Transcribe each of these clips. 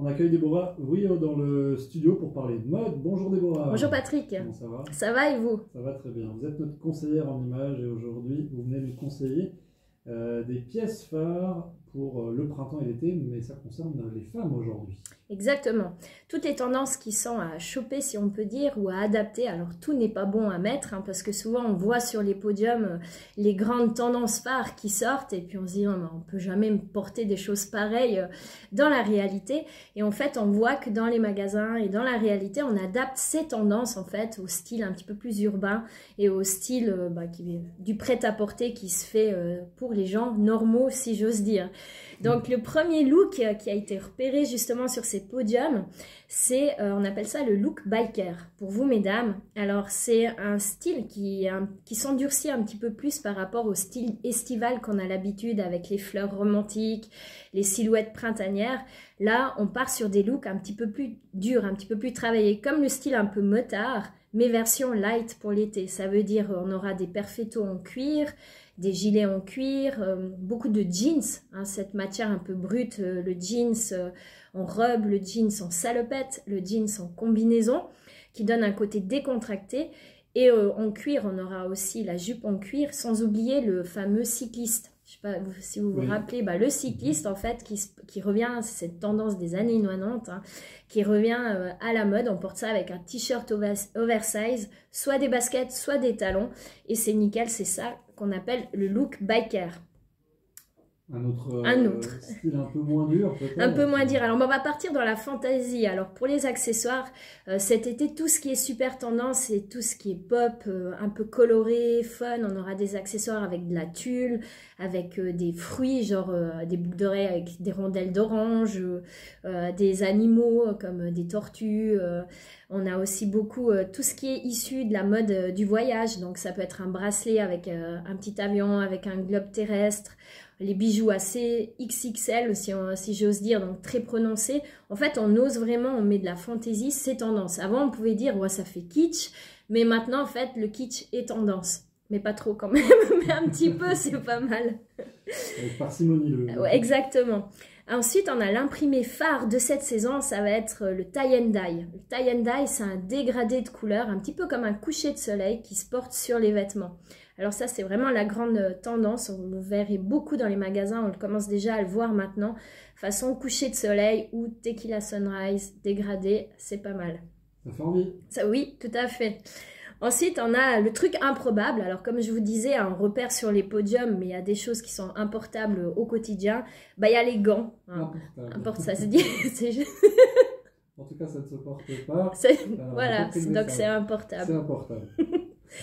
On accueille Déborah Rouillot dans le studio pour parler de mode. Bonjour Déborah. Bonjour Patrick. Comment ça va? Ça va et vous? Ça va très bien. Vous êtes notre conseillère en images et aujourd'hui vous venez nous conseiller des pièces phares pour le printemps et l'été, mais ça concerne les femmes aujourd'hui. Exactement. Toutes les tendances qui sont à choper, si on peut dire, ou à adapter. Alors tout n'est pas bon à mettre, hein, parce que souvent on voit sur les podiums les grandes tendances phares qui sortent et puis on se dit oh, on peut jamais porter des choses pareilles dans la réalité. Et en fait on voit que dans les magasins et dans la réalité on adapte ces tendances en fait au style un petit peu plus urbain et au style du prêt-à-porter qui se fait pour les gens normaux, si j'ose dire. Donc le premier look qui a été repéré justement sur ces podiums, c'est, on appelle ça le look biker. Pour vous mesdames, alors c'est un style qui s'endurcit un petit peu plus par rapport au style estival qu'on a l'habitude avec les fleurs romantiques, les silhouettes printanières. Là, on part sur des looks un petit peu plus durs, un petit peu plus travaillés, comme le style un peu motard, mais version light pour l'été. Ça veut dire on aura des perfectos en cuir, des gilets en cuir, beaucoup de jeans, hein, cette matière un peu brute, le jeans en robe, le jeans en salopette, le jeans en combinaison, qui donne un côté décontracté. Et en cuir, on aura aussi la jupe en cuir, sans oublier le fameux cycliste. Je ne sais pas si vous vous rappelez, le cycliste en fait qui revient, c'est cette tendance des années 90, hein, qui revient à la mode. On porte ça avec un t-shirt oversize, soit des baskets, soit des talons. Et c'est nickel, c'est ça qu'on appelle le look biker. Un autre style un peu moins dur peut-être. Un peu moins dur. Alors on va partir dans la fantaisie. Alors pour les accessoires, cet été tout ce qui est super tendance c'est tout ce qui est pop, un peu coloré, fun. On aura des accessoires avec de la tulle, avec des fruits genre des boucles d'oreilles avec des rondelles d'orange, des animaux comme des tortues. On a aussi beaucoup tout ce qui est issu de la mode du voyage. Donc ça peut être un bracelet avec un petit avion, avec un globe terrestre. Les bijoux assez XXL, si j'ose dire, donc très prononcés. En fait, on ose vraiment, on met de la fantaisie, c'est tendance. Avant, on pouvait dire, ouais, ça fait kitsch, mais maintenant, en fait, le kitsch est tendance. Mais pas trop quand même, mais un petit peu, c'est pas mal. Avec parcimonie. Ouais, exactement. Ensuite, on a l'imprimé phare de cette saison, ça va être le tie and dye. Le tie and dye, c'est un dégradé de couleur, un petit peu comme un coucher de soleil qui se porte sur les vêtements. Alors ça, c'est vraiment la grande tendance. On le verrait beaucoup dans les magasins. On commence déjà à le voir maintenant. Façon coucher de soleil ou tequila sunrise, dégradé, c'est pas mal. Ça fait envie. Ça, oui, tout à fait. Ensuite, on a le truc improbable. Alors, comme je vous disais, on repère sur les podiums, mais il y a des choses qui sont importables au quotidien. Il y a les gants. Hein. Ça se dit. En tout cas, ça ne se porte pas. Voilà, donc c'est importable. C'est importable.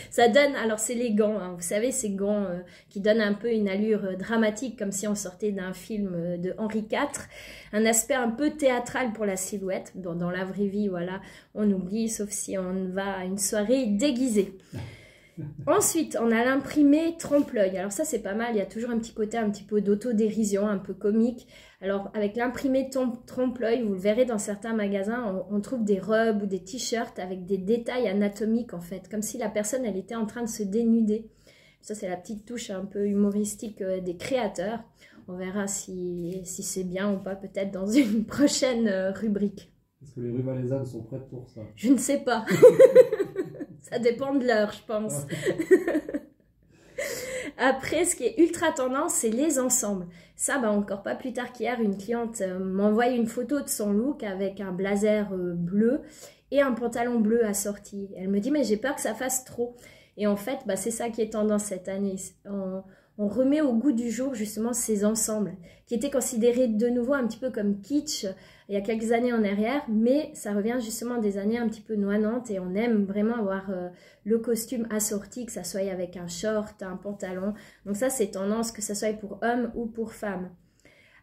Ça donne, alors c'est les gants, hein, vous savez, ces gants qui donnent un peu une allure dramatique, comme si on sortait d'un film de Henri IV, un aspect un peu théâtral pour la silhouette. Bon, dans la vraie vie, voilà, on oublie, sauf si on va à une soirée déguisée. Ensuite, on a l'imprimé trompe-l'œil. Alors ça, c'est pas mal. Il y a toujours un petit côté un petit peu d'autodérision, un peu comique. Alors, avec l'imprimé trompe-l'œil, vous le verrez dans certains magasins, on trouve des robes ou des t-shirts avec des détails anatomiques, en fait. Comme si la personne, elle était en train de se dénuder. Ça, c'est la petite touche un peu humoristique des créateurs. On verra si c'est bien ou pas, peut-être dans une prochaine rubrique. Est-ce que les rues valaisannes sont prêtes pour ça? Je ne sais pas. Ça dépend de l'heure, je pense. Après, ce qui est ultra tendance, c'est les ensembles. Ça, encore pas plus tard qu'hier, une cliente m'envoie une photo de son look avec un blazer bleu et un pantalon bleu assorti. Elle me dit, mais j'ai peur que ça fasse trop. Et en fait, c'est ça qui est tendance cette année. On remet au goût du jour justement ces ensembles qui étaient considérés de nouveau un petit peu comme kitsch il y a quelques années en arrière, mais ça revient justement des années un petit peu 90 et on aime vraiment avoir le costume assorti, que ça soit avec un short, un pantalon. Donc ça, c'est tendance, que ça soit pour hommes ou pour femmes.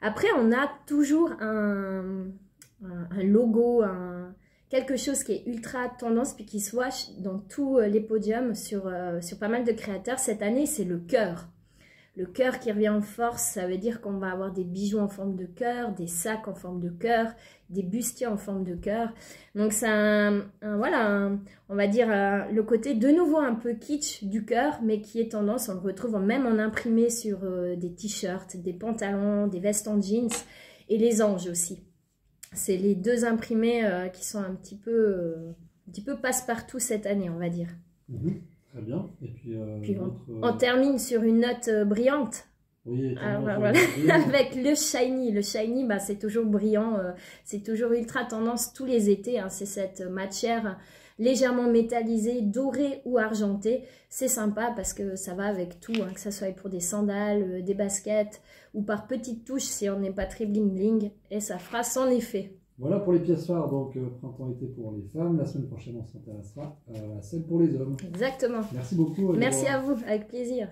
Après, on a toujours un logo, quelque chose qui est ultra tendance puis qui se voit dans tous les podiums sur pas mal de créateurs. Cette année, c'est le cœur. Le cœur qui revient en force, ça veut dire qu'on va avoir des bijoux en forme de cœur, des sacs en forme de cœur, des bustiers en forme de cœur. Donc c'est on va dire le côté de nouveau un peu kitsch du cœur, mais qui est tendance. On le retrouve même en imprimé sur des t-shirts, des pantalons, des vestes en jeans et les anges aussi. C'est les deux imprimés qui sont un petit peu passe-partout cette année, on va dire. Très bien. Et puis, on termine sur une note brillante. Oui, voilà. Avec le shiny. Le shiny, bah, c'est toujours brillant, c'est toujours ultra tendance tous les étés. Hein. C'est cette matière légèrement métallisée, dorée ou argentée. C'est sympa parce que ça va avec tout, hein, que ça soit pour des sandales, des baskets ou par petites touches si on n'est pas très bling bling. Et ça fera son effet. Voilà pour les pièces phares, donc printemps-été pour les femmes. La semaine prochaine, on s'intéressera à celle pour les hommes. Exactement. Merci beaucoup. Merci à vous, avec plaisir.